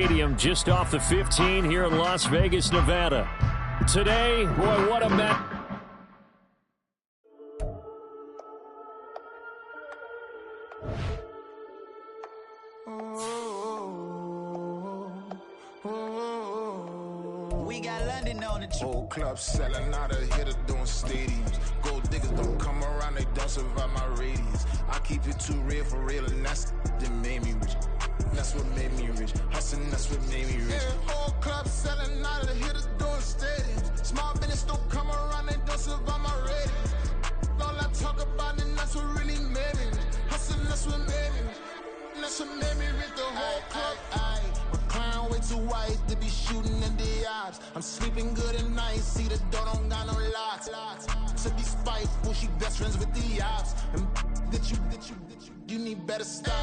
Stadium just off the 15 here in Las Vegas, Nevada. Today, boy, what a match. We got London on the whole club selling out of hitter doing stadiums. Gold diggers don't come around, they don't survive my radius. I keep it too real for real, and that's that made me rich. That's what made me rich. Hustling, that's what made me rich. Yeah, whole club selling out of the hitters doing stadiums. Small business don't come around, they don't survive my radius. All I talk about, and that's what really made me rich. Hustling, that's what made me rich. That's what made me rich. The whole club. My clown way too white to be shooting in the eyes. I'm sleeping good at night. See the door don't got no locks. To be spiteful, she best friends with the ops. And you need better stop.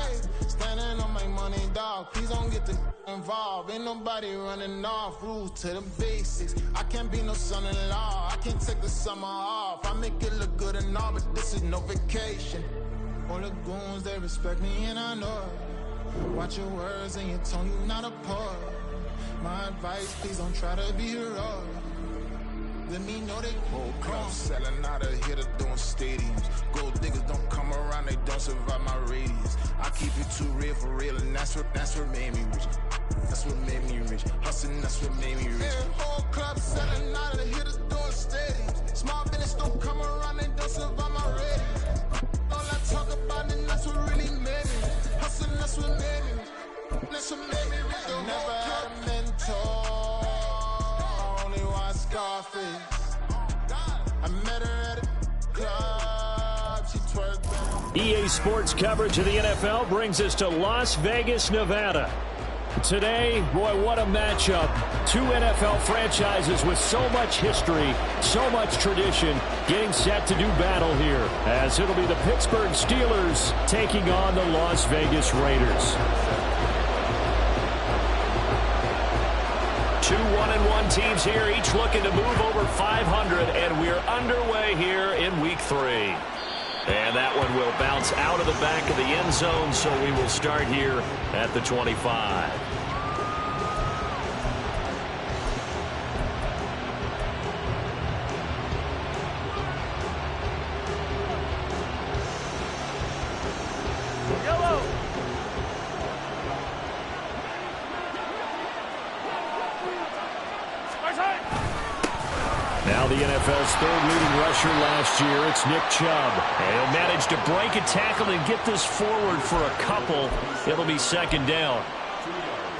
Standing on my money, dog. Please don't get the involved. Ain't nobody running off. Rules to the basics. I can't be no son-in-law. I can't take the summer off. I make it look good and all, but this is no vacation. All the goons, they respect me and I know it. Watch your words and your tone, you not a poet. My advice, please don't try to be heroic. Let me know they whole club selling out of hitter doing stadiums. Gold diggers don't come around, they don't survive my radius. I keep it too real for real, and that's what made me rich. That's what made me rich. Hustling, that's what made me rich. Yeah, whole club selling out of hitters doing stadiums. Small business don't come around, they don't survive my radius. All I talk about, and that's what really made me rich. Hustling, that's what made me rich. That's what made me rich. I never had a mentor. Only one Scarface. I met her at a club. She twerked. EA Sports coverage of the NFL brings us to Las Vegas, Nevada. Today, boy, what a matchup. Two NFL franchises with so much history, so much tradition, getting set to do battle here, as it'll be the Pittsburgh Steelers taking on the Las Vegas Raiders. Two 1-1 teams here, each looking to move over 500, and we're underway here in Week 3. And that one will bounce out of the back of the end zone, so we will start here at the 25. Now the NFL's third leading rusher last year, it's Nick Chubb. And he'll manage to break a tackle and get this forward for a couple. It'll be second down.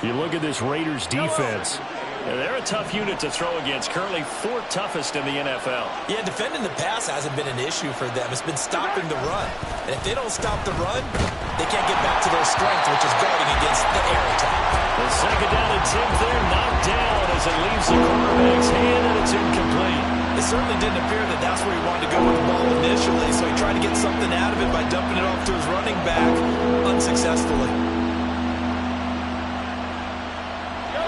You look at this Raiders defense. They're a tough unit to throw against. Currently fourth toughest in the NFL. Yeah, defending the pass hasn't been an issue for them. It's been stopping the run. And if they don't stop the run, they can't get back to their strength, which is guarding against the air attack. The second down and 10 there, knocked down as it leaves the quarterback's hand, and it's incomplete. It certainly didn't appear that that's where he wanted to go with the ball initially, so he tried to get something out of it by dumping it off to his running back unsuccessfully.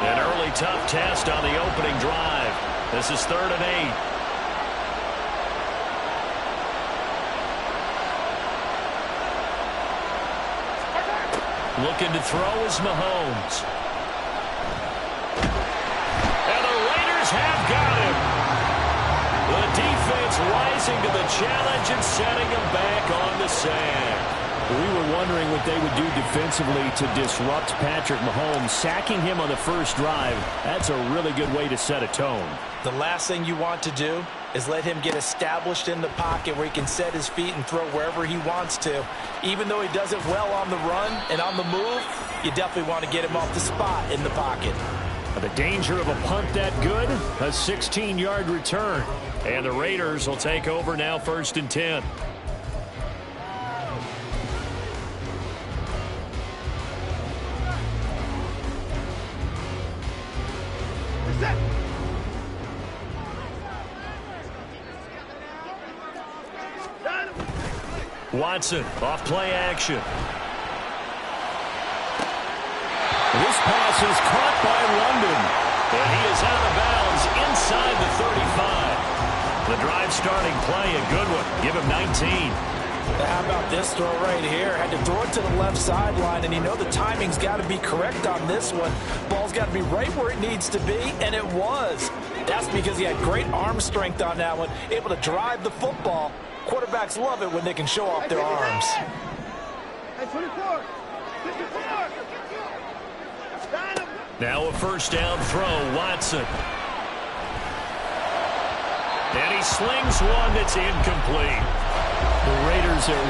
An early tough test on the opening drive. This is 3rd and 8. Looking to throw is Mahomes. And the Raiders have got him. The defense rising to the challenge and setting him back on the sand. We were wondering what they would do defensively to disrupt Patrick Mahomes. Sacking him on the first drive, that's a really good way to set a tone. The last thing you want to do is let him get established in the pocket where he can set his feet and throw wherever he wants to. Even though he does it well on the run and on the move, you definitely want to get him off the spot in the pocket. The danger of a punt that good, a 16-yard return. And the Raiders will take over now, 1st and 10. Watson, off play action. This pass is caught by London, and he is out of bounds inside the 35. The drive starting play, a good one. Give him 19. How about this throw right here? Had to throw it to the left sideline, and you know the timing's got to be correct on this one. Ball's got to be right where it needs to be, and it was. That's because he had great arm strength on that one, able to drive the football. Quarterbacks love it when they can show off their arms. Now a first down throw, Watson. And he slings one that's incomplete. The Raiders are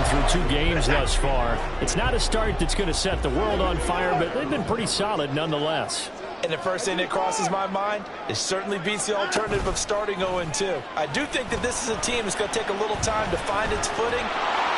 1-1 through 2 games thus far. It's not a start that's going to set the world on fire, but they've been pretty solid nonetheless. And the first thing that crosses my mind, it certainly beats the alternative of starting 0-2. I do think that this is a team that's going to take a little time to find its footing.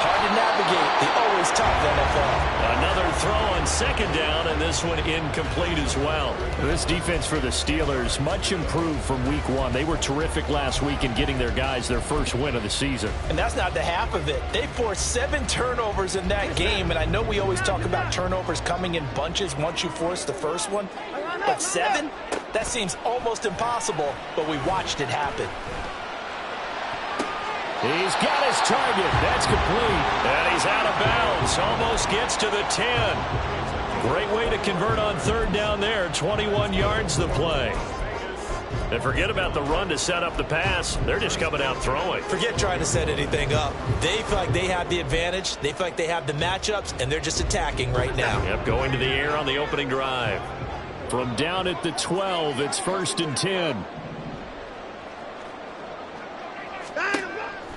Hard to navigate the always tough NFL. Another throw on second down, and this one incomplete as well. This defense for the Steelers, much improved from week 1. They were terrific last week in getting their guys their first win of the season. And that's not the half of it. They forced 7 turnovers in that game, and I know we always talk about turnovers coming in bunches once you force the first one. But 7? That seems almost impossible, but we watched it happen. He's got his target. That's complete. And he's out of bounds. Almost gets to the 10. Great way to convert on third down there. 21 yards the play. And forget about the run to set up the pass. They're just coming out throwing. Forget trying to set anything up. They feel like they have the advantage. They feel like they have the matchups, and they're just attacking right now. Yep, going to the air on the opening drive. From down at the 12, it's 1st and 10.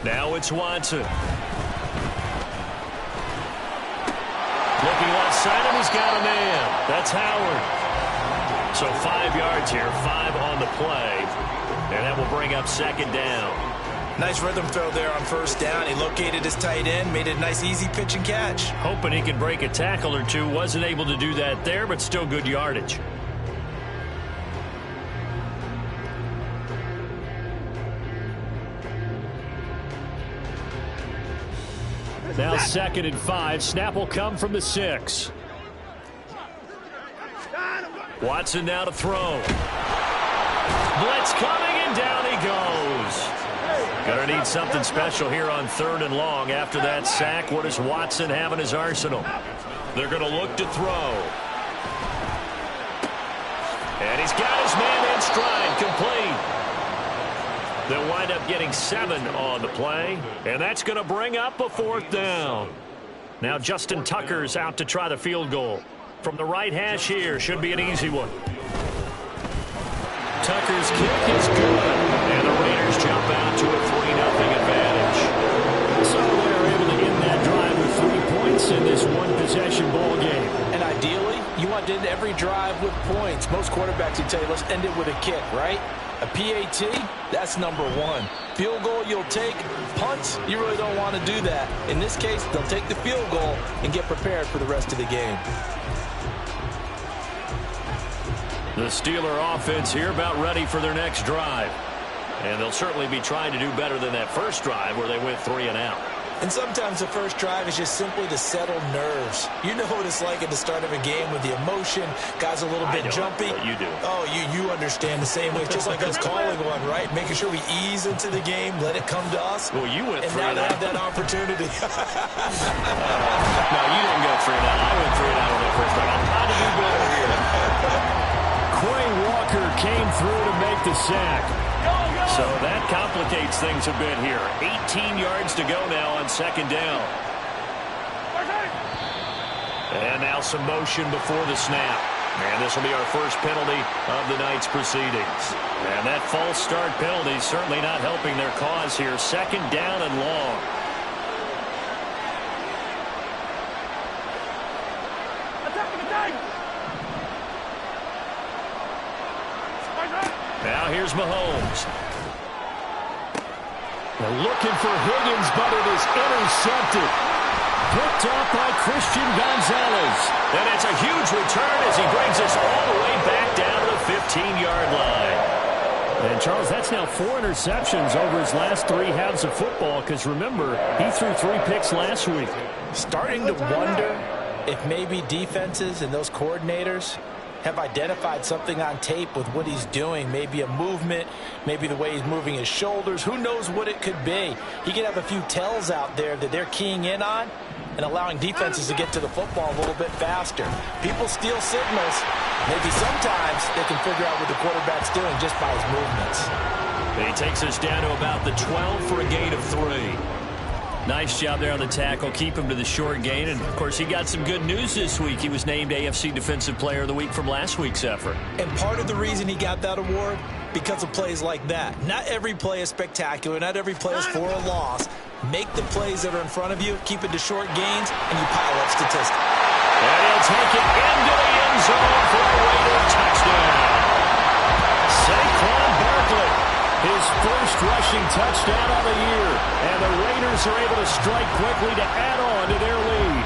Now it's Watson. Looking left side, and he's got a man. That's Howard. So 5 yards here, 5 on the play. And that will bring up second down. Nice rhythm throw there on first down. He located his tight end, made it a nice, easy pitch and catch. Hoping he could break a tackle or two. Wasn't able to do that there, but still good yardage. Now 2nd and 5. Snap will come from the 6. Watson now to throw. Blitz coming, and down he goes. Gonna need something special here on 3rd and long. After that sack, what does Watson have in his arsenal? They're gonna look to throw. And he's got his man in stride, complete. They'll wind up getting 7 on the play, and that's going to bring up a 4th down. Now Justin Tucker's out to try the field goal. From the right hash here, should be an easy one. Tucker's kick is good, and the Raiders jump out to a 3-0 advantage. So they're able to end that drive with 3 points in this one-possession ball game. And ideally, you want to end every drive with points. Most quarterbacks would tell you, let's end it with a kick, right? A PAT, that's number 1. Field goal you'll take. Punts, you really don't want to do that. In this case, they'll take the field goal and get prepared for the rest of the game. The Steeler offense here about ready for their next drive. And they'll certainly be trying to do better than that first drive where they went 3 and out. And sometimes the first drive is just simply to settle nerves. You know what it's like at the start of a game with the emotion. Guys a little bit jumpy. But you do. Oh, you understand the same way. It's just like us calling one, right? Making sure we ease into the game, let it come to us. Well, you went 3 and now and they out. have that opportunity. No, you didn't go 3 and out. I went 3 and out on that first drive. I'm trying to do better here. Quay Walker came through to make the sack. So that complicates things a bit here. 18 yards to go now on second down. And now some motion before the snap. And this will be our first penalty of the night's proceedings. And that false start penalty is certainly not helping their cause here. Second down and long. Now here's Mahomes. They're looking for Higgins, but it is intercepted. Picked off by Christian Gonzalez. And it's a huge return as he brings us all the way back down to the 15-yard line. And, Charles, that's now 4 interceptions over his last 3 halves of football because, remember, he threw 3 picks last week. Starting to wonder if maybe defenses and those coordinators have identified something on tape with what he's doing. Maybe a movement, maybe the way he's moving his shoulders. Who knows what it could be? He could have a few tells out there that they're keying in on and allowing defenses to get to the football a little bit faster. People steal signals. Maybe sometimes they can figure out what the quarterback's doing just by his movements. He takes us down to about the 12 for a gain of 3. Nice job there on the tackle. Keep him to the short gain. And, of course, he got some good news this week. He was named AFC Defensive Player of the Week from last week's effort. And part of the reason he got that award, because of plays like that. Not every play is spectacular. Not every play is for a loss. Make the plays that are in front of you, keep it to short gains, and you pile up statistics. And he'll take it into the end zone for a Raider touchdown. Saquon Barkley, his first rushing touchdown of the year. And the Raiders are able to strike quickly to add on to their lead.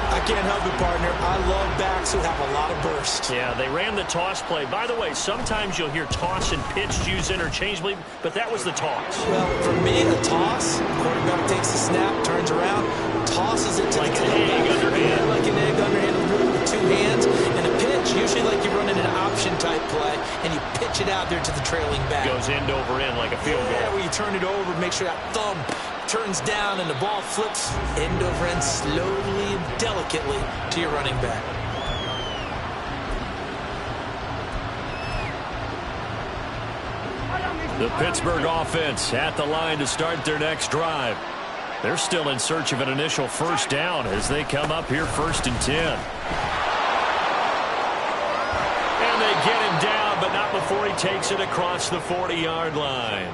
I can't help it, partner. I love backs who have a lot of burst. Yeah, they ran the toss play. By the way, sometimes you'll hear toss and pitch used interchangeably, but that was the toss. Well, for me, the toss, quarterback takes the snap, turns around, tosses it to like the an egg underhand. Like an egg underhand with 2 hands. And a pitch, usually like you're running an option-type play, and you pitch it out there to the trailing back. Goes end over end like a field goal. Yeah, where you turn it over, make sure that thumb turns down and the ball flips end over end slowly and delicately to your running back. The Pittsburgh offense at the line to start their next drive. They're still in search of an initial first down as they come up here 1st and 10. And they get him down, but not before he takes it across the 40-yard line.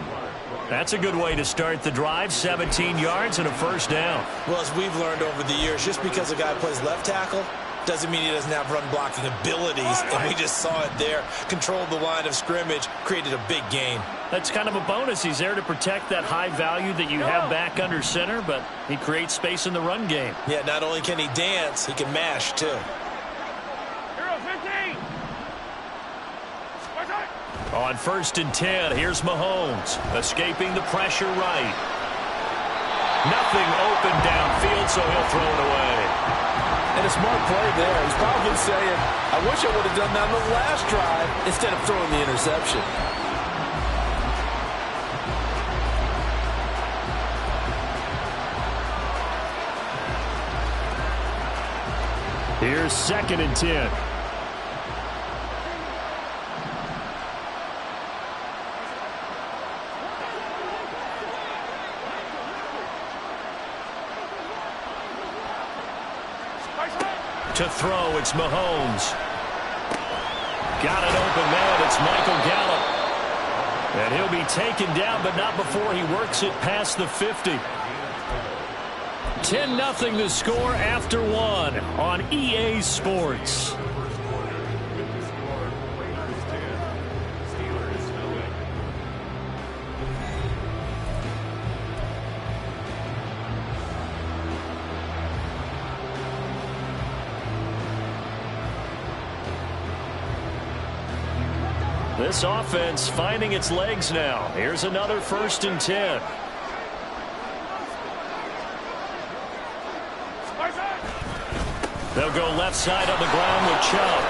That's a good way to start the drive. 17 yards and a first down. Well, as we've learned over the years, just because a guy plays left tackle doesn't mean he doesn't have run-blocking abilities, and we just saw it there. Controlled the line of scrimmage, created a big gain. That's kind of a bonus. He's there to protect that high value that you have back under center, but he creates space in the run game. Yeah, not only can he dance, he can mash, too. On 1st and 10, here's Mahomes, escaping the pressure right. Nothing open downfield, so he'll throw it away. And a smart play there. He's probably saying, I wish I would have done that on the last drive instead of throwing the interception. Here's 2nd and 10. To throw, it's Mahomes. Got an open man, it's Michael Gallup. And he'll be taken down, but not before he works it past the 50. 10-0 the score after 1 on EA Sports. This offense finding its legs now. Here's another 1st and 10. They'll go left side on the ground with Chubb.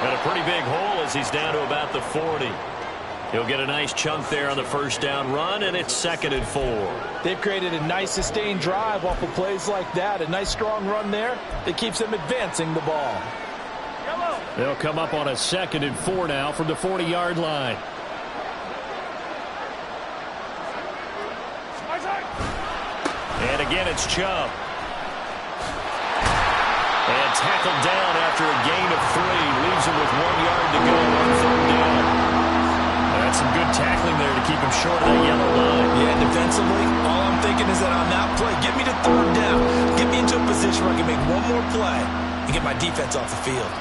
And a pretty big hole as he's down to about the 40. He'll get a nice chunk there on the first down run, and it's 2nd and 4. They've created a nice sustained drive off of plays like that. A nice strong run there that keeps them advancing the ball. They'll come up on a 2nd and 4 now from the 40-yard line. And again, it's Chubb. And tackled down after a gain of 3. Leaves him with 1 yard to go on 3rd down. That's some good tackling there to keep him short of that yellow line. Yeah, defensively, all I'm thinking is that on that play, get me to 3rd down. Get me into a position where I can make one more play and get my defense off the field.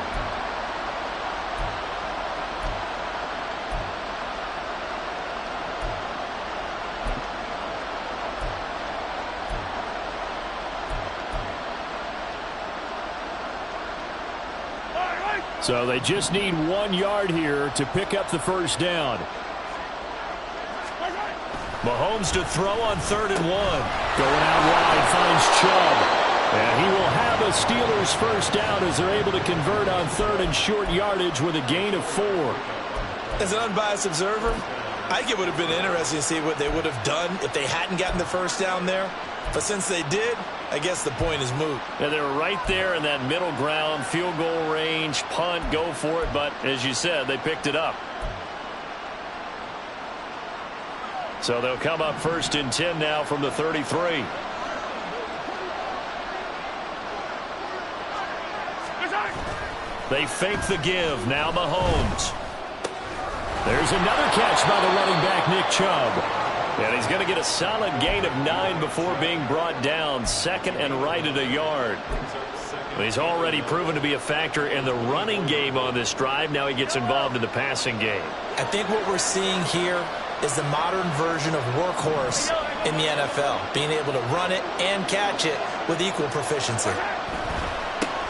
So they just need 1 yard here to pick up the first down. Mahomes to throw on 3rd and 1. Going out wide, finds Chubb. And he will have a Steelers first down as they're able to convert on 3rd and short yardage with a gain of 4. As an unbiased observer, I think it would have been interesting to see what they would have done if they hadn't gotten the first down there. But since they did, I guess the point is moot. And they were right there in that middle ground, field goal range, punt, go for it. But as you said, they picked it up. So they'll come up 1st and 10 now from the 33. They fake the give. Now Mahomes. There's another catch by the running back, Nick Chubb. And he's going to get a solid gain of 9 before being brought down. 2nd and right at a yard. He's already proven to be a factor in the running game on this drive. Now he gets involved in the passing game. I think what we're seeing here is the modern version of workhorse in the NFL. Being able to run it and catch it with equal proficiency.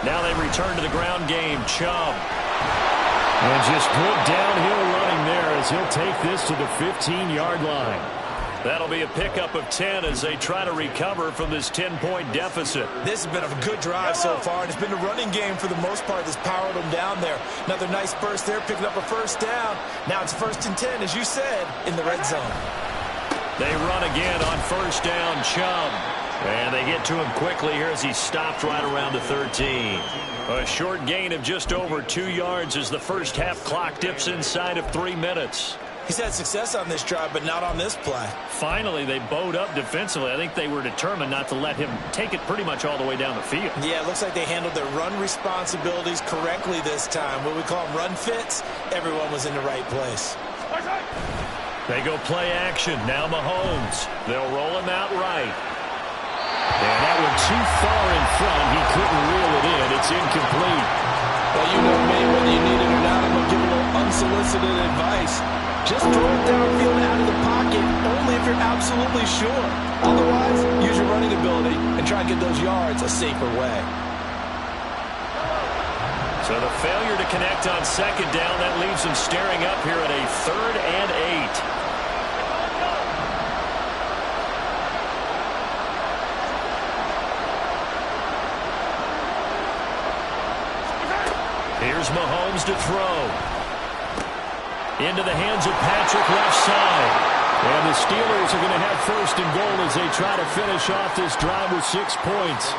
Now they return to the ground game. Chubb. And just good downhill running there as he'll take this to the 15-yard line. That'll be a pickup of 10 as they try to recover from this 10-point deficit. This has been a good drive so far, and it's been the running game for the most part that's powered them down there. Another nice burst there, picking up a first down. Now it's 1st and 10, as you said, in the red zone. They run again on 1st down, Chubb. And they get to him quickly here as he stopped right around the 13. A short gain of just over 2 yards as the first half clock dips inside of 3 minutes. He's had success on this drive, but not on this play. Finally, they bowed up defensively. I think they were determined not to let him take it pretty much all the way down the field. Yeah, it looks like they handled their run responsibilities correctly this time. What we call them run fits, everyone was in the right place. They go play action. Now Mahomes. They'll roll him out right. And that one too far in front. He couldn't reel it in. It's incomplete. Well, you know me, whether you need it or not, I'm going to give a little unsolicited advice. Just throw it downfield out of the pocket, only if you're absolutely sure. Otherwise, use your running ability and try and get those yards a safer way. So the failure to connect on 2nd down, that leaves them staring up here at a 3rd and 8. Here's Mahomes to throw. Into the hands of Patrick left side. And the Steelers are going to have 1st and goal as they try to finish off this drive with 6 points.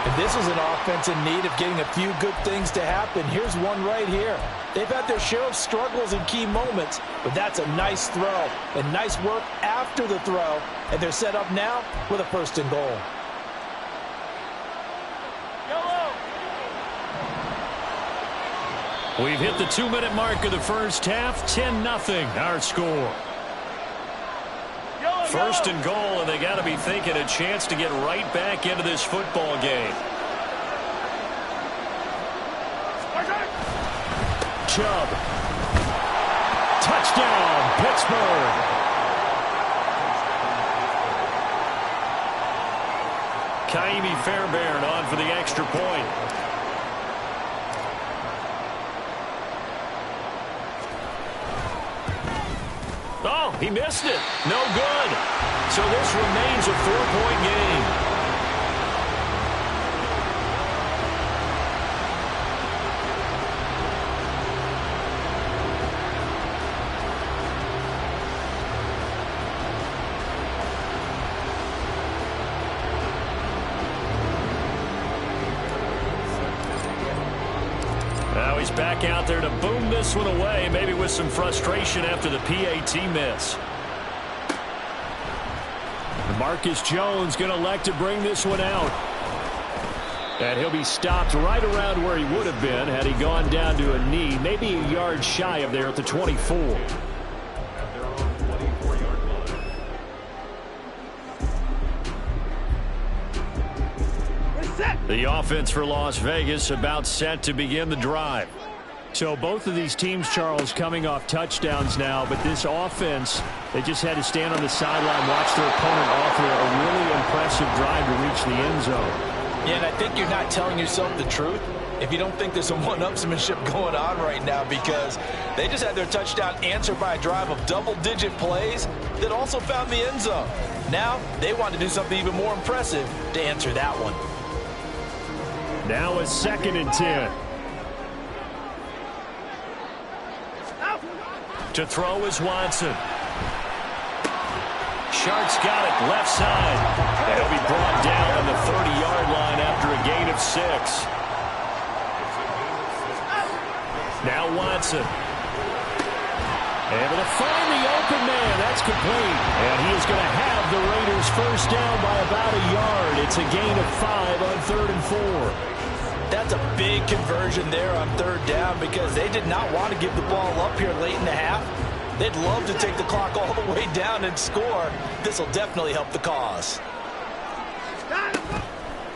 And this is an offense in need of getting a few good things to happen. Here's one right here. They've had their share of struggles in key moments, but that's a nice throw. And nice work after the throw. And they're set up now with a 1st and goal. We've hit the 2-minute mark of the first half. 10-0 our score. 1st and goal, and they got to be thinking a chance to get right back into this football game. Chubb. Touchdown, Pittsburgh. Kaimi Fairbairn on for the extra point. Oh, he missed it. No good. So this remains a 4-point game. Now he's back out there to boom this one away, maybe with some frustration after the PAT miss. Marcus Jones going to elect to bring this one out. And he'll be stopped right around where he would have been had he gone down to a knee, maybe a yard shy of there at the 24. The offense for Las Vegas about set to begin the drive. So both of these teams, Charles, coming off touchdowns now, but this offense, they just had to stand on the sideline, watch their opponent offer a really impressive drive to reach the end zone. Yeah, and I think you're not telling yourself the truth if you don't think there's some one-upsmanship going on right now, because they just had their touchdown answered by a drive of double-digit plays that also found the end zone. Now they want to do something even more impressive to answer that one. Now a 2nd and 10. To throw is Watson. Shark's got it left side. He'll be brought down on the 30-yard line after a gain of 6. Now Watson. Able to find the open man. That's complete. And he is going to have the Raiders first down by about a yard. It's a gain of 5 on 3rd and 4. That's a big conversion there on 3rd down because they did not want to give the ball up here late in the half. They'd love to take the clock all the way down and score. This will definitely help the cause.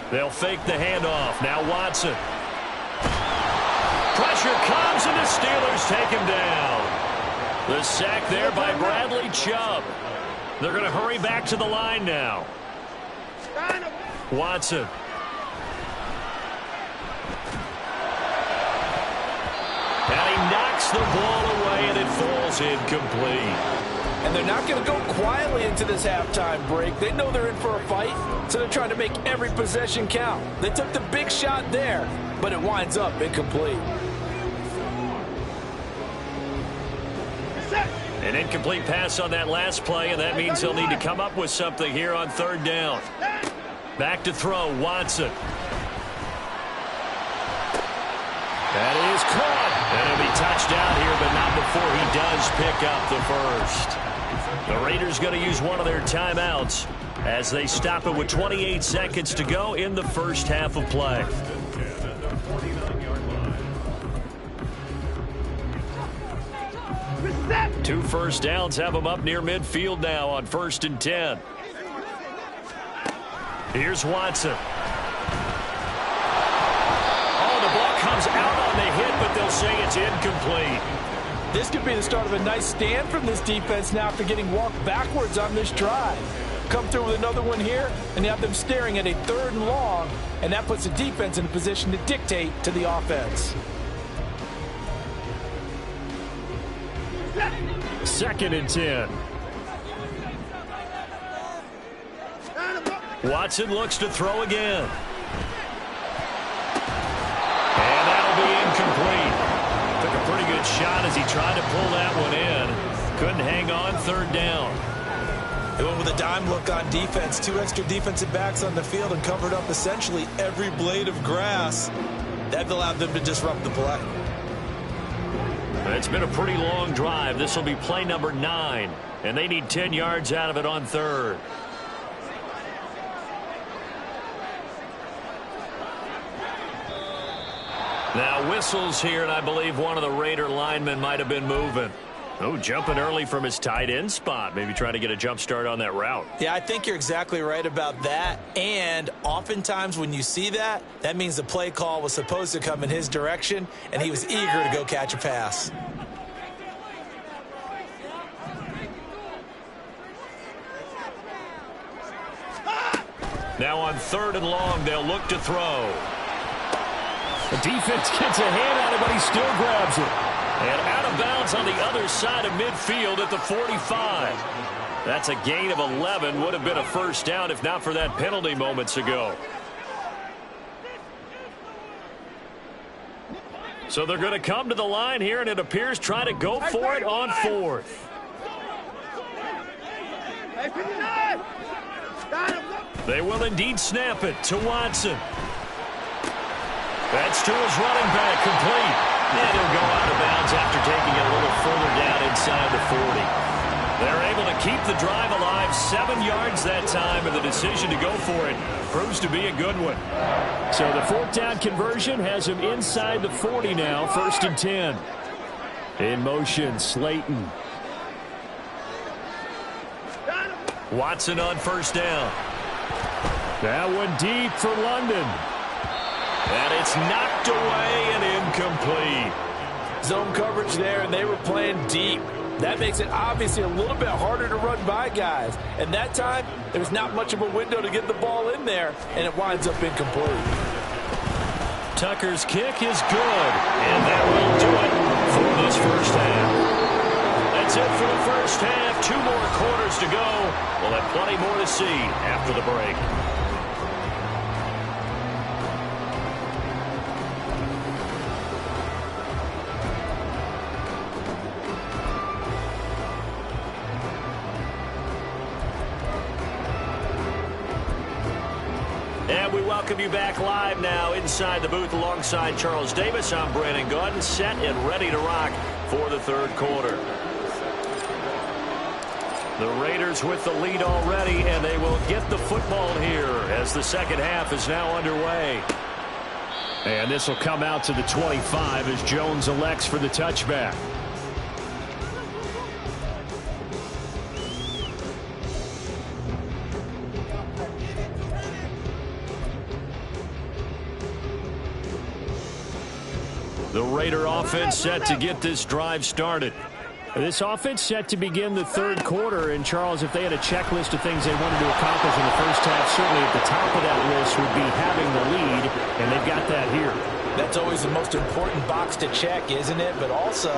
They'll fake the handoff. Now Watson. Pressure comes, and the Steelers take him down. The sack there by Bradley Chubb. They're going to hurry back to the line now. Watson. And he knocks the ball away, and it falls incomplete. And they're not going to go quietly into this halftime break. They know they're in for a fight, so they're trying to make every possession count. They took the big shot there, but it winds up incomplete. An incomplete pass on that last play, and that means they'll need to come up with something here on 3rd down. Back to throw, Watson. That is caught. And he'll be touched down here, but not before he does pick up the first. The Raiders going to use one of their timeouts as they stop it with 28 seconds to go in the first half of play. Two first downs have them up near midfield now on 1st and 10. Here's Watson. Comes out on the hit, but they'll say it's incomplete. This could be the start of a nice stand from this defense now after getting walked backwards on this drive. Come through with another one here, and you have them staring at a 3rd and long, and that puts the defense in a position to dictate to the offense. 2nd and 10. Watson looks to throw again. And that'll be incomplete. Took a pretty good shot as he tried to pull that one in. Couldn't hang on 3rd down. They went with a dime look on defense. 2 extra defensive backs on the field and covered up essentially every blade of grass. That allowed them to disrupt the play. It's been a pretty long drive. This will be play number 9. And they need 10 yards out of it on 3rd. Now whistles here, and I believe one of the Raider linemen might have been moving. Oh, jumping early from his tight end spot. Maybe trying to get a jump start on that route. Yeah, I think you're exactly right about that. And oftentimes when you see that, that means the play call was supposed to come in his direction, and he was eager to go catch a pass. Now on 3rd and long, they'll look to throw. The defense gets a hand on it, but he still grabs it. And out of bounds on the other side of midfield at the 45. That's a gain of 11. Would have been a first down if not for that penalty moments ago. So they're going to come to the line here, and it appears try to go for it on 4th. They will indeed snap it to Watson. That's to his running back, complete. And he'll go out of bounds after taking it a little further down inside the 40. They're able to keep the drive alive, 7 yards that time, and the decision to go for it proves to be a good one. So the 4th down conversion has him inside the 40 now, 1st and 10. In motion, Slayton. Watson on 1st down. That one deep for London. And it's knocked away and incomplete. Zone coverage there, and they were playing deep. That makes it obviously a little bit harder to run by guys. And that time, there's not much of a window to get the ball in there, and it winds up incomplete. Tucker's kick is good, and that will do it for this first half. That's it for the first half. 2 more quarters to go. We'll have plenty more to see after the break. welcome you back live now inside the booth alongside Charles Davis. I'm Brandon Gunn, set and ready to rock for the third quarter. The Raiders with the lead already, and they will get the football here as the second half is now underway. And this will come out to the 25 as Jones elects for the touchback. The Raider offense set to get this drive started. This offense set to begin the third quarter. And, Charles, if they had a checklist of things they wanted to accomplish in the first half, certainly at the top of that list would be having the lead, and they've got that here. That's always the most important box to check, isn't it? But also,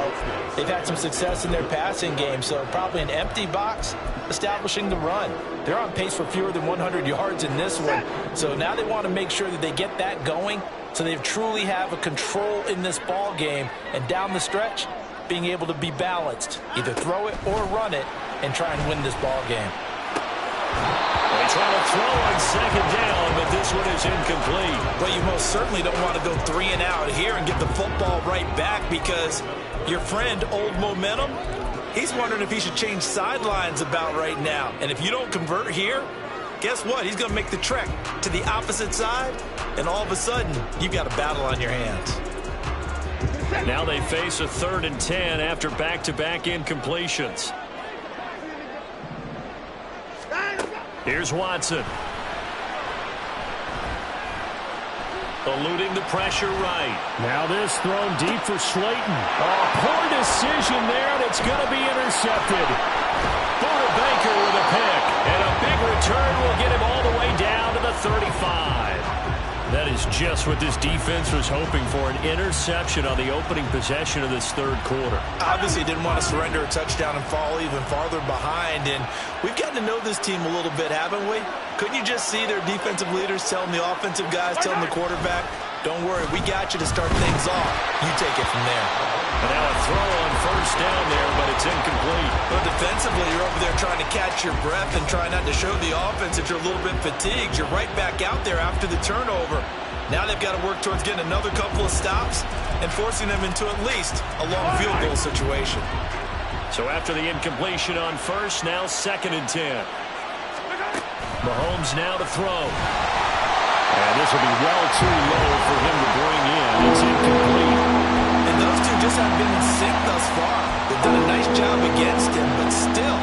they've had some success in their passing game, so probably an empty box establishing the run. They're on pace for fewer than 100 yards in this one, so now they want to make sure that they get that going so they truly have a control in this ball game, and down the stretch, being able to be balanced, either throw it or run it, and try and win this ball game. They try to throw on second down, but this one is incomplete. Well, you most certainly don't want to go 3 and out here and get the football right back, because your friend, Old Momentum, he's wondering if he should change sidelines about right now. And if you don't convert here, guess what? He's going to make the trek to the opposite side, and all of a sudden, you've got a battle on your hands. Now they face a 3rd and 10 after back-to-back incompletions. Here's Watson. Eluding the pressure right. Now this thrown deep for Slayton. Oh, poor decision there, and it's going to be intercepted. Buda Baker with a pick, and a big return will get him all the way down to the 35. That is just what this defense was hoping for, an interception on the opening possession of this third quarter. Obviously didn't want to surrender a touchdown and fall even farther behind, and we've gotten to know this team a little bit, haven't we? Couldn't you just see their defensive leaders telling the offensive guys, telling the quarterback, don't worry, we got you to start things off. You take it from there. And now a throw on first down there, but it's incomplete. But defensively, you're over there trying to catch your breath and try not to show the offense that you're a little bit fatigued. You're right back out there after the turnover. Now they've got to work towards getting another couple of stops and forcing them into at least a long field goal situation. So after the incompletion on first, now 2nd and 10. Mahomes now to throw. And this will be well too low for him to bring in. It's incomplete. And those two just haven't been in sync thus far. They've done a nice job against him, but still,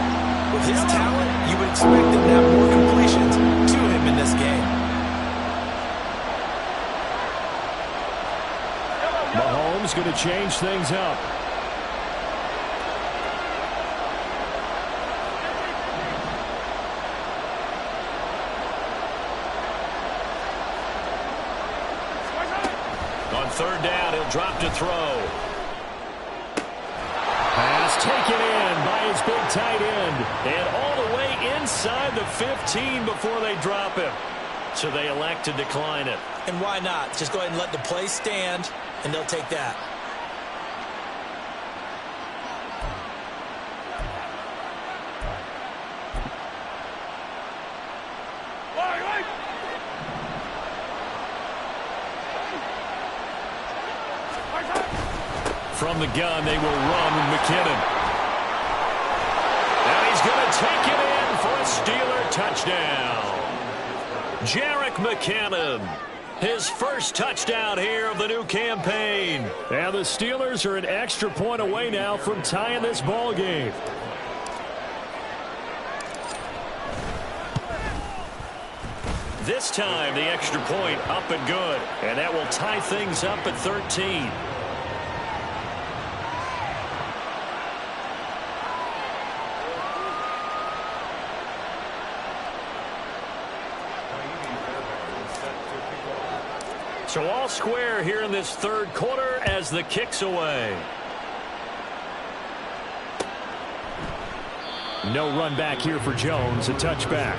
with his talent, you would expect them to have more completions to him in this game. Mahomes going to change things up. On 3rd down, he'll drop to throw. Pass taken in by his big tight end. And all the way inside the 15 before they drop him. So they elect to decline it. And why not? Just go ahead and let the play stand, and they'll take that. From the gun, they will run with McKinnon. And he's going to take it in for a Steeler touchdown. Jerick McKinnon, his first touchdown here of the new campaign. And the Steelers are an extra point away now from tying this ball game. This time, the extra point up and good. And that will tie things up at 13. So all square here in this third quarter as the kick's away. No run back here for Jones, a touchback.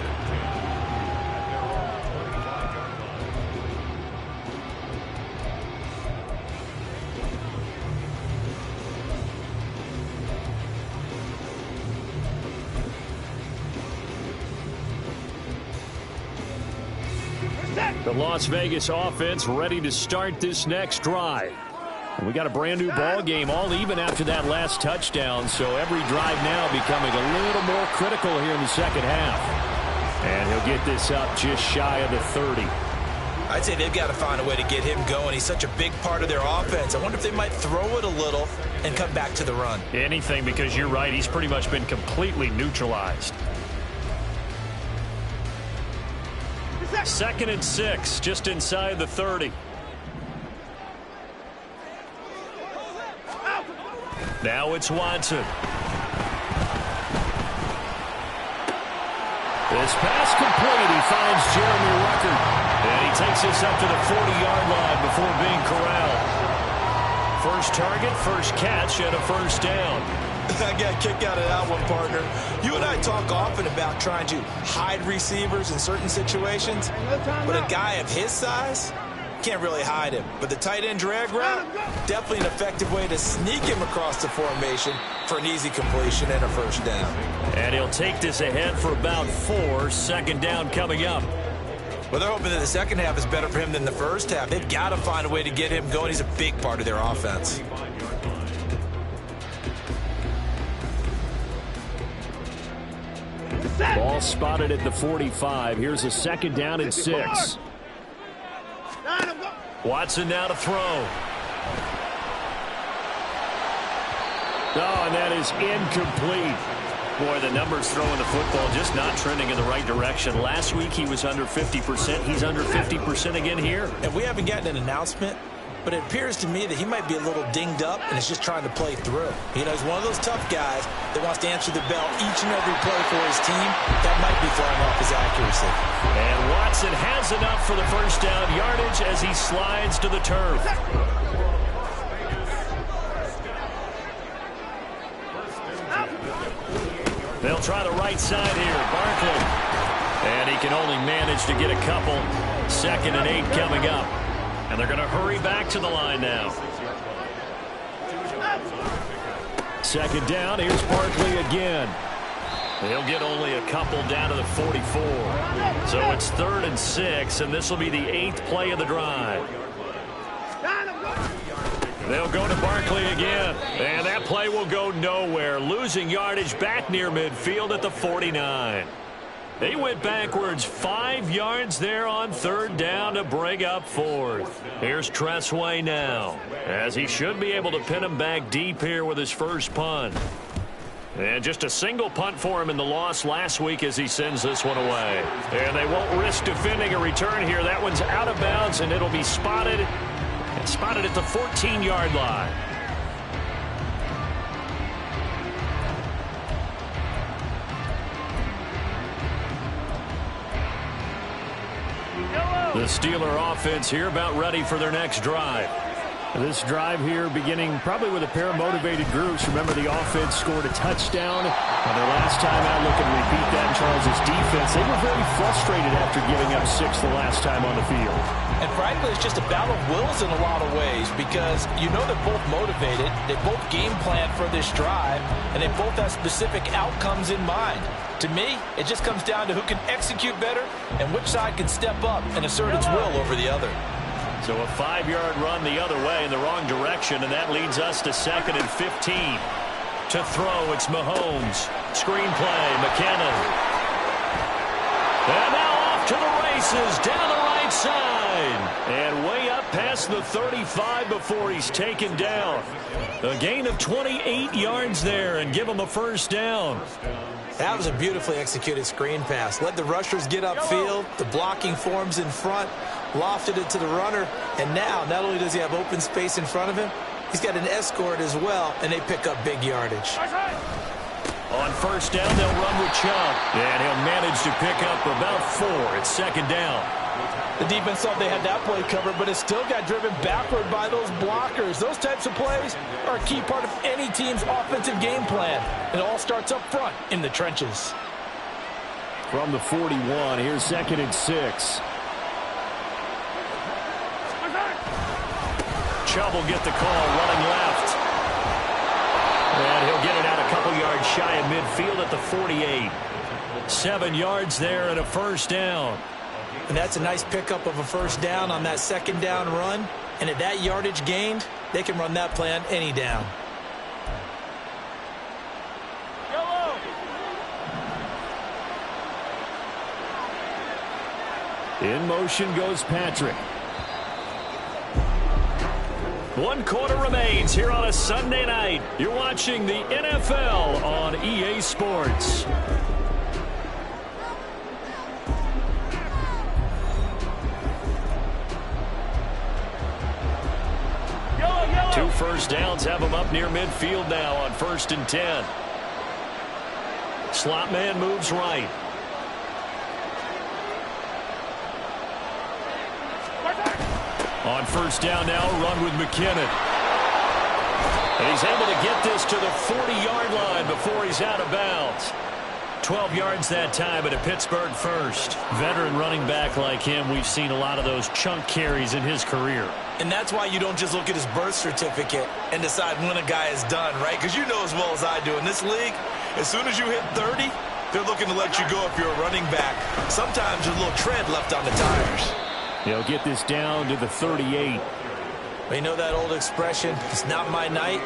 The Las Vegas offense ready to start this next drive. And we got a brand new ball game, all even after that last touchdown. So every drive now becoming a little more critical here in the second half. And he'll get this up just shy of the 30. I'd say they've got to find a way to get him going. He's such a big part of their offense. I wonder if they might throw it a little and come back to the run. Anything, because you're right. He's pretty much been completely neutralized. 2nd and 6, just inside the 30. Now it's Watson. This pass complete. He finds Jeremy Ruckert. And he takes this up to the 40-yard line before being corralled. First target, first catch, and a first down. I got a kick out of that one, partner. You and I talk often about trying to hide receivers in certain situations, but a guy of his size can't really hide him. But the tight end drag route, definitely an effective way to sneak him across the formation for an easy completion and a first down. And he'll take this ahead for about 4. Second down coming up. Well, they're hoping that the second half is better for him than the first half. They've got to find a way to get him going. He's a big part of their offense. Ball spotted at the 45. Here's a second down and 6. Watson now to throw. Oh, and that is incomplete. Boy, the numbers throwing the football just not trending in the right direction. Last week he was under 50%. He's under 50% again here. And we haven't gotten an announcement, but it appears to me that he might be a little dinged up and is just trying to play through. You know, he's one of those tough guys that wants to answer the bell each and every play for his team. That might be throwing off his accuracy. And Watson has enough for the first down yardage as he slides to the turf. They'll try the right side here. Barkley. And he can only manage to get a couple. 2nd and 8 coming up. And they're going to hurry back to the line now. Second down. Here's Barkley again. He'll get only a couple down to the 44. So it's 3rd and 6, and this will be the 8th play of the drive. They'll go to Barkley again. And that play will go nowhere. Losing yardage back near midfield at the 49. They went backwards 5 yards there on 3rd down to bring up 4th. Here's Tressway now, as he should be able to pin him back deep here with his first punt. And just a single punt for him in the loss last week as he sends this one away. And they won't risk defending a return here. That one's out of bounds, and it'll be spotted at the 14-yard line. The Steeler offense here about ready for their next drive. This drive here beginning probably with a pair of motivated groups. Remember, the offense scored a touchdown on their last time out. Looking to repeat that in Charles' defense. They were very frustrated after giving up 6 the last time on the field. And frankly, it's just a battle of wills in a lot of ways because you know they're both motivated. They both game plan for this drive, and they both have specific outcomes in mind. To me, it just comes down to who can execute better and which side can step up and assert its will over the other. So a 5-yard run the other way in the wrong direction, and that leads us to 2nd and 15. To throw, it's Mahomes. Screen play, McKinnon. And now off to the races, down the right side. And way up past the 35 before he's taken down. A gain of 28 yards there and give him a first down. That was a beautifully executed screen pass. Let the rushers get upfield. The blocking forms in front. Lofted it to the runner. And now, not only does he have open space in front of him, he's got an escort as well, and they pick up big yardage. On first down, they'll run with Chubb. And he'll manage to pick up about 4. It's 2nd down. The defense thought they had that play covered, but it still got driven backward by those blockers. Those types of plays are a key part of any team's offensive game plan. It all starts up front in the trenches. From the 41, here's 2nd and 6. Chubb will get the call, running left. And he'll get it out a couple yards shy of midfield at the 48. 7 yards there and a first down. And that's a nice pickup of a first down on that second down run. And at that yardage gained, they can run that play on any down. In motion goes Patrick. 1 quarter remains here on a Sunday night. You're watching the NFL on EA Sports. Two first downs have them up near midfield now on 1st and 10. Slot man moves right. On 1st down now, run with McKinnon. And he's able to get this to the 40-yard line before he's out of bounds. 12 yards that time, but a Pittsburgh first. Veteran running back like him, we've seen a lot of those chunk carries in his career. And that's why you don't just look at his birth certificate and decide when a guy is done, right? Because you know as well as I do, in this league, as soon as you hit 30, they're looking to let you go if you're a running back. Sometimes there's a little tread left on the tires. He'll get this down to the 38. You know that old expression, it's not my night?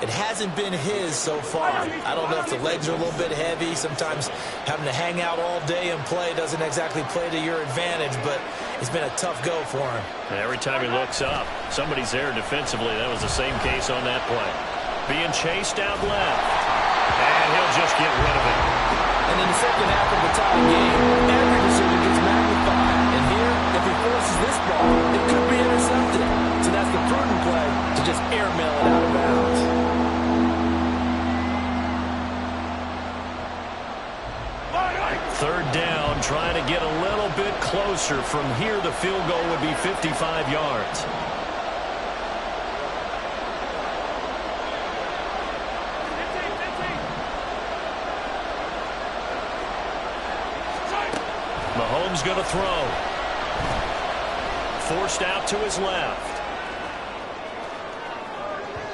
It hasn't been his so far. I don't know if the legs are a little bit heavy. Sometimes having to hang out all day and play doesn't exactly play to your advantage, but it's been a tough go for him. Every time he looks up, somebody's there defensively. That was the same case on that play. Being chased out left. And he'll just get rid of it. And in the second half of the tie game, every decision gets magnified. And here, if he forces this ball, it could be intercepted. So that's the prudent play to just airmail it out of bounds. Third down, trying to get a little bit closer. From here, the field goal would be 55 yards. Mahomes going to throw. Forced out to his left.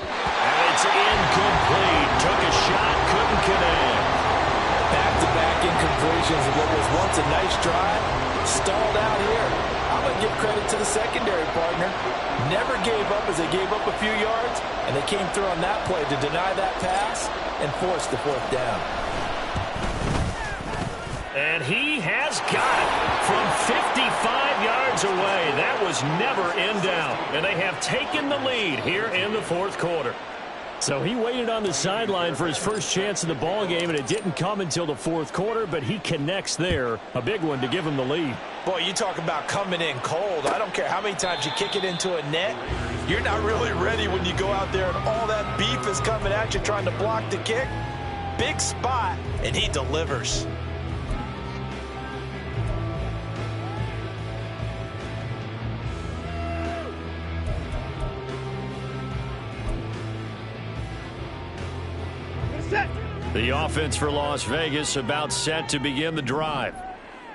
And it's incomplete. Took a shot, couldn't connect. Back-to-back incompletions of what was once a nice drive. Stalled out here. I'm going to give credit to the secondary partner. Never gave up as they gave up a few yards, and they came through on that play to deny that pass and force the 4th down. And he has got it from 55 yards away. That was never in doubt. And they have taken the lead here in the 4th quarter. So he waited on the sideline for his first chance in the ball game, and it didn't come until the 4th quarter, but he connects there. A big one to give him the lead. Boy, you talk about coming in cold. I don't care how many times you kick it into a net. You're not really ready when you go out there and all that beef is coming at you trying to block the kick. Big spot, and he delivers. The offense for Las Vegas about set to begin the drive.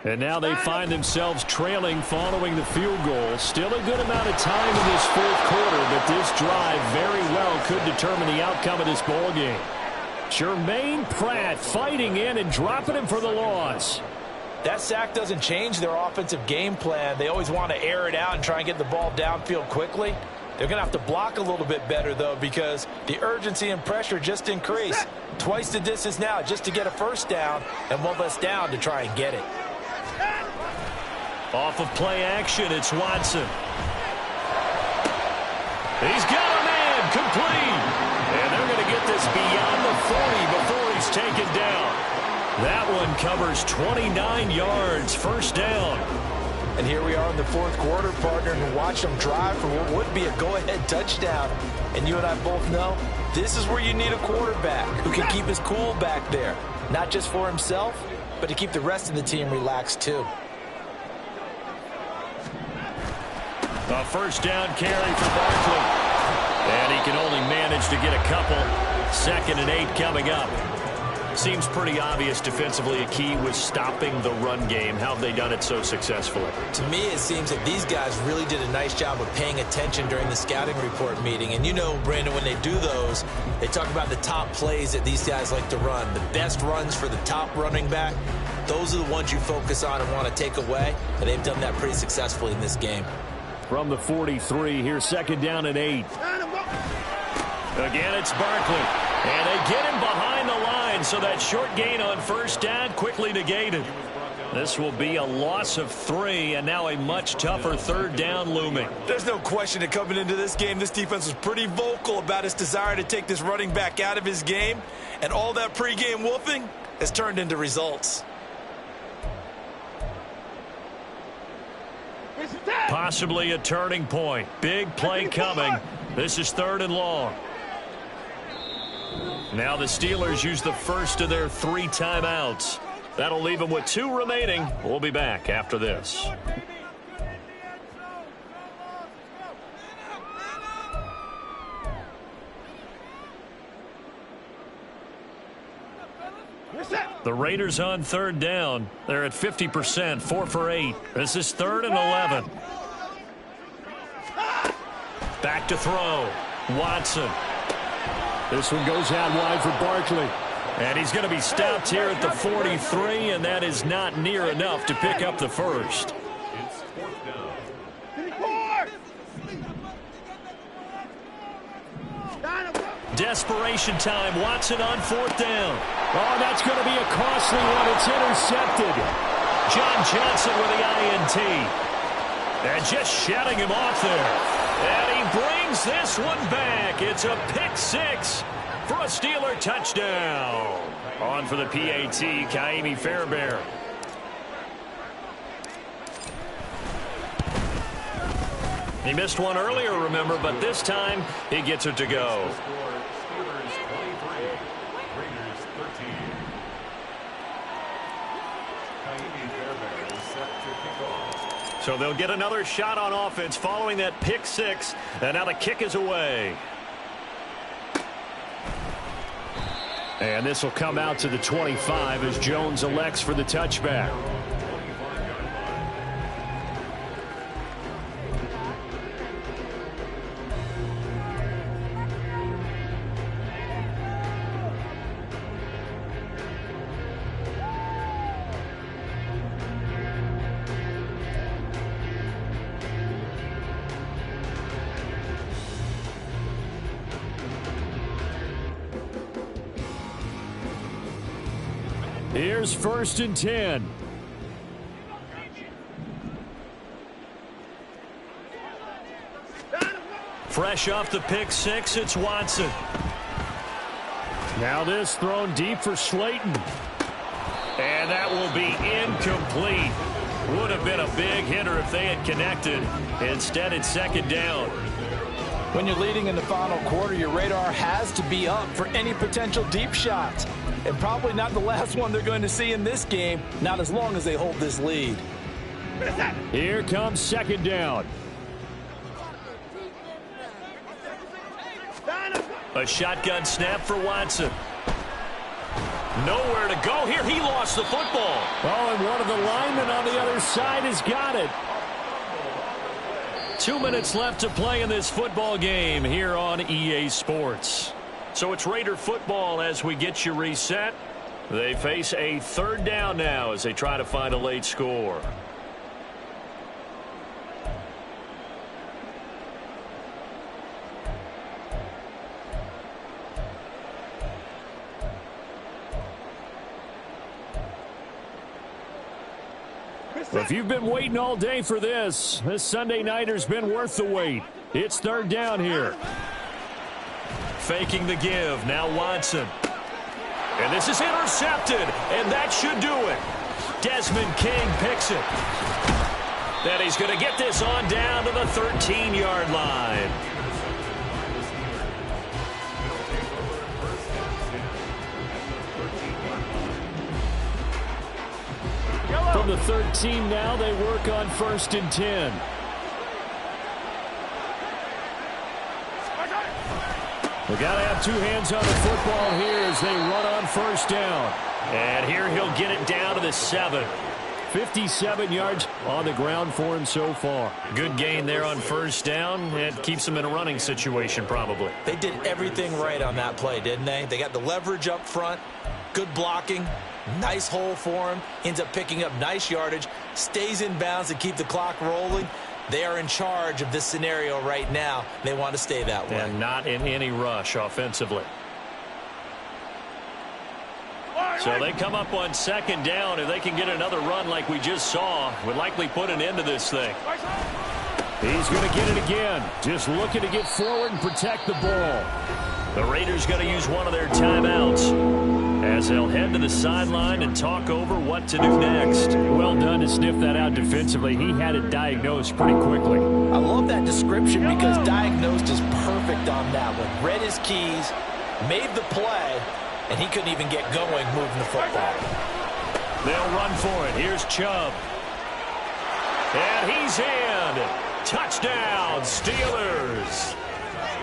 And now they find themselves trailing following the field goal. Still a good amount of time in this 4th quarter, but this drive very well could determine the outcome of this ball game. Jermaine Pratt fighting in and dropping him for the loss. That sack doesn't change their offensive game plan. They always want to air it out and try and get the ball downfield quickly. They're going to have to block a little bit better, though, because the urgency and pressure just increase. Twice the distance now just to get a first down, and one less down to try and get it. Off of play action, it's Watson. He's got a man complete. And they're going to get this beyond the 40 before he's taken down. That one covers 29 yards, first down. And here we are in the 4th quarter, partner, and watch them drive for what would be a go-ahead touchdown. And you and I both know this is where you need a quarterback who can keep his cool back there. Not just for himself, but to keep the rest of the team relaxed, too. A first down carry for Barkley. And he can only manage to get a couple. 2nd and 8 coming up. Seems pretty obvious defensively a key was stopping the run game. How have they done it so successfully? To me, it seems that these guys really did a nice job of paying attention during the scouting report meeting. And you know, Brandon, when they do those, they talk about the top plays that these guys like to run. The best runs for the top running back. those are the ones you focus on and want to take away, and they've done that pretty successfully in this game. From the 43, here's second down and 8. Again, it's Barkley. And they get him behind the line, so that short gain on first down quickly negated. This will be a loss of 3, and now a much tougher third down looming. There's no question that coming into this game, this defense was pretty vocal about its desire to take this running back out of his game, and all that pregame wolfing has turned into results. Possibly a turning point. Big play coming. This is 3rd and long. Now the Steelers use the first of their 3 timeouts. That'll leave them with 2 remaining. We'll be back after this. The Raiders on 3rd down. They're at 50%, 4 for 8. This is 3rd and 11. Back to throw. Watson. This one goes out wide for Barkley. And he's going to be stopped here at the 43, and that is not near enough to pick up the first. Desperation time. Watson on 4th down. Oh, that's going to be a costly one. It's intercepted. John Johnson with the INT. And just shutting him off there. And he brings this one back. It's a pick 6 for a Steeler touchdown. On for the PAT, Kaimi Fairbairn. He missed one earlier, remember, but this time he gets it to go. So they'll get another shot on offense following that pick 6, and now the kick is away. And this will come out to the 25 as Jones elects for the touchback. Here's 1st and 10. Fresh off the pick 6, it's Watson. Now this thrown deep for Slayton. And that will be incomplete. Would have been a big hitter if they had connected. Instead, it's 2nd down. When you're leading in the final quarter, your radar has to be up for any potential deep shots. And probably not the last one they're going to see in this game, not as long as they hold this lead. Here comes 2nd down. A shotgun snap for Watson. Nowhere to go here. He lost the football. Oh, and one of the linemen on the other side has got it. 2 minutes left to play in this football game here on EA Sports. So it's Raider football as we get you reset. They face a 3rd down now as they try to find a late score. If you've been waiting all day for this Sunday nighter's been worth the wait. It's 3rd down here. Faking the give. Now Watson. And this is intercepted. And that should do it. Desmond King picks it. Then he's going to get this on down to the 13-yard line. From the 13 now, they work on 1st and 10. We got to have 2 hands on the football here as they run on 1st down. And here he'll get it down to the 7. 57 yards on the ground for him so far. Good gain there on 1st down. It keeps him in a running situation probably. They did everything right on that play, didn't they? They got the leverage up front, good blocking, Nice hole for him. Ends up picking up nice yardage. Stays in bounds to keep the clock rolling. They are in charge of this scenario right now. They want to stay that way. And not in any rush offensively. So they come up on second down. If they can get another run like we just saw, would likely put an end to this thing. He's going to get it again. Just looking to get forward and protect the ball. The Raiders going to use one of their timeouts as they'll head to the sideline and talk over what to do next. Well done to sniff that out defensively. He had it diagnosed pretty quickly. I love that description because diagnosed is perfect on that one. Read his keys, made the play, and he couldn't even get going moving the football. They'll run for it. Here's Chubb. And he's in. Touchdown, Steelers.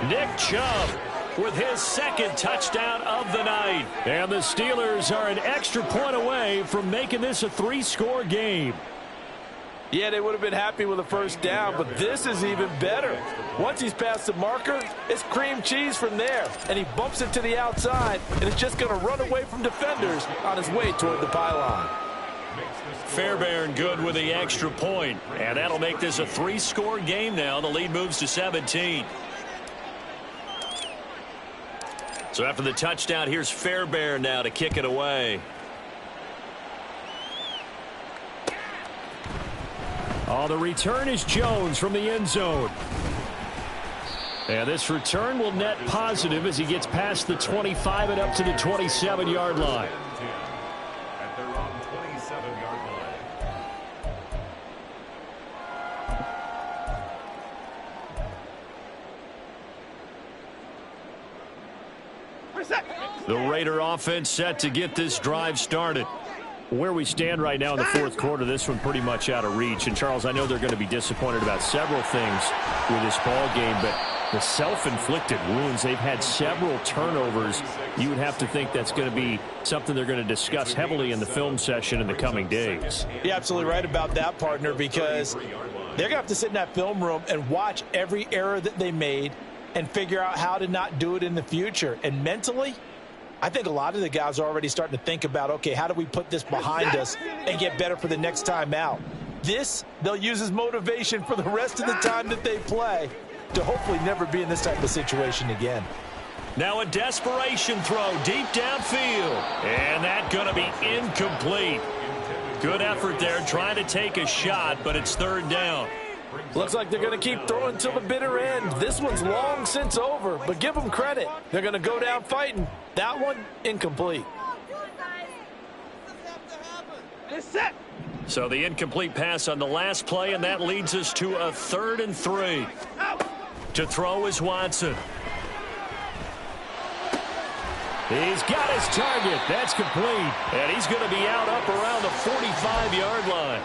Nick Chubb with his second touchdown of the night. And the Steelers are an extra point away from making this a 3-score game. Yeah, they would have been happy with a first down, but this is even better. Once he's past the marker, it's cream cheese from there. And he bumps it to the outside, and it's just going to run away from defenders on his way toward the pylon. Fairbairn good with the extra point, and that'll make this a 3-score game now. The lead moves to 17. So after the touchdown, here's Fairbairn now to kick it away. Oh, the return is Jones from the end zone. And this return will net positive as he gets past the 25 and up to the 27-yard line. At their own 27-yard line. The Raider offense set to get this drive started. Where we stand right now in the fourth quarter, this one pretty much out of reach. And, Charles, I know they're going to be disappointed about several things with this ball game, but the self-inflicted wounds, they've had several turnovers. You would have to think that's going to be something they're going to discuss heavily in the film session in the coming days. You're absolutely right about that, partner, because they're going to have to sit in that film room and watch every error that they made and figure out how to not do it in the future. And mentally, I think a lot of the guys are already starting to think about, okay, how do we put this behind us and get better for the next time out? This, they'll use as motivation for the rest of the time that they play to hopefully never be in this type of situation again. Now a desperation throw deep downfield. And that's going to be incomplete. Good effort there trying to take a shot, but it's third down. Looks like they're going to keep throwing till the bitter end. This one's long since over, but give them credit. They're going to go down fighting. That one, incomplete. So the incomplete pass on the last play, and that leads us to a 3rd and 3. To throw is Watson. He's got his target. That's complete. And he's going to be out up around the 45-yard line.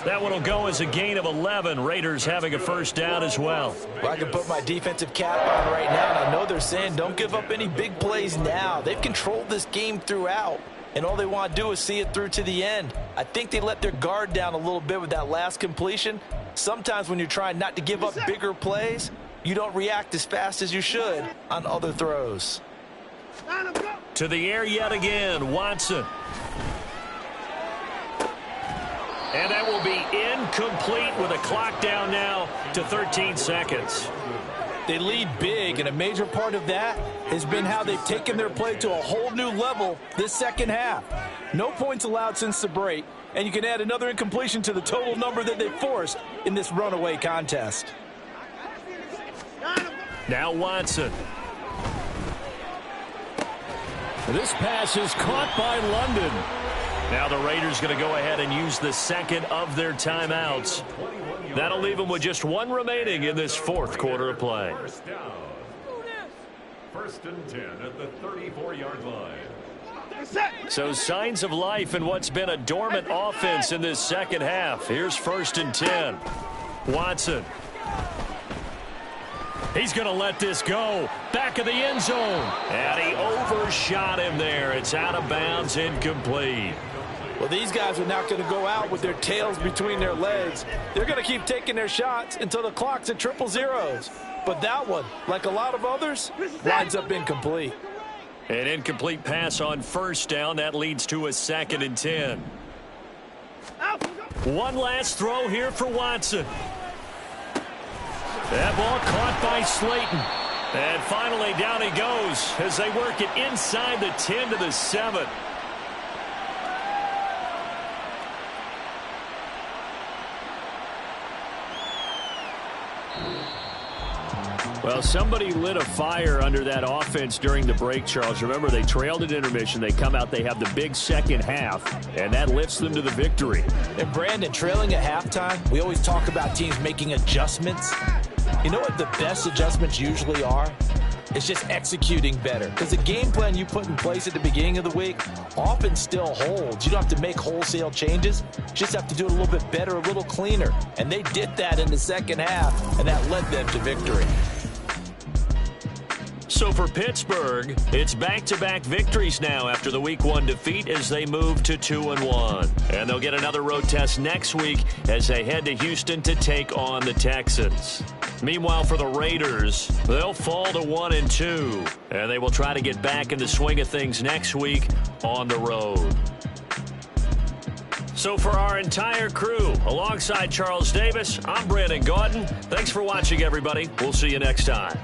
That one will go as a gain of 11. Raiders having a first down as well. Well, I can put my defensive cap on right now, and I know they're saying don't give up any big plays now. They've controlled this game throughout, and all they want to do is see it through to the end. I think they let their guard down a little bit with that last completion. Sometimes when you're trying not to give up bigger plays, you don't react as fast as you should on other throws. To the air yet again, Watson. And that will be incomplete with a clock down now to 13 seconds. They lead big, and a major part of that has been how they've taken their play to a whole new level this second half. No points allowed since the break, and you can add another incompletion to the total number that they forced in this runaway contest. Now Watson. This pass is caught by London. Now the Raiders going to go ahead and use the second of their timeouts. That'll leave them with just one remaining in this fourth quarter of play. First and 10 at the 34-yard line. So signs of life in what's been a dormant offense in this second half. Here's 1st and 10. Watson. He's going to let this go. Back of the end zone. And he overshot him there. It's out of bounds, incomplete. Well, these guys are not going to go out with their tails between their legs. They're going to keep taking their shots until the clock's at 000. But that one, like a lot of others, winds up incomplete. An incomplete pass on first down. That leads to a 2nd and 10. One last throw here for Watson. That ball caught by Slayton. And finally down he goes as they work it inside the 10 to the 7. Well, somebody lit a fire under that offense during the break, Charles. Remember, they trailed at intermission. They come out, they have the big second half, and that lifts them to the victory. And, Brandon, trailing at halftime, we always talk about teams making adjustments. You know what the best adjustments usually are? It's just executing better. Because the game plan you put in place at the beginning of the week often still holds. You don't have to make wholesale changes. You just have to do it a little bit better, a little cleaner. And they did that in the second half, and that led them to victory. So for Pittsburgh, it's back-to-back victories now after the Week 1 defeat as they move to 2-1. And they'll get another road test next week as they head to Houston to take on the Texans. Meanwhile, for the Raiders, they'll fall to 1-2. And they will try to get back in the swing of things next week on the road. So for our entire crew, alongside Charles Davis, I'm Brandon Gaudin. Thanks for watching, everybody. We'll see you next time.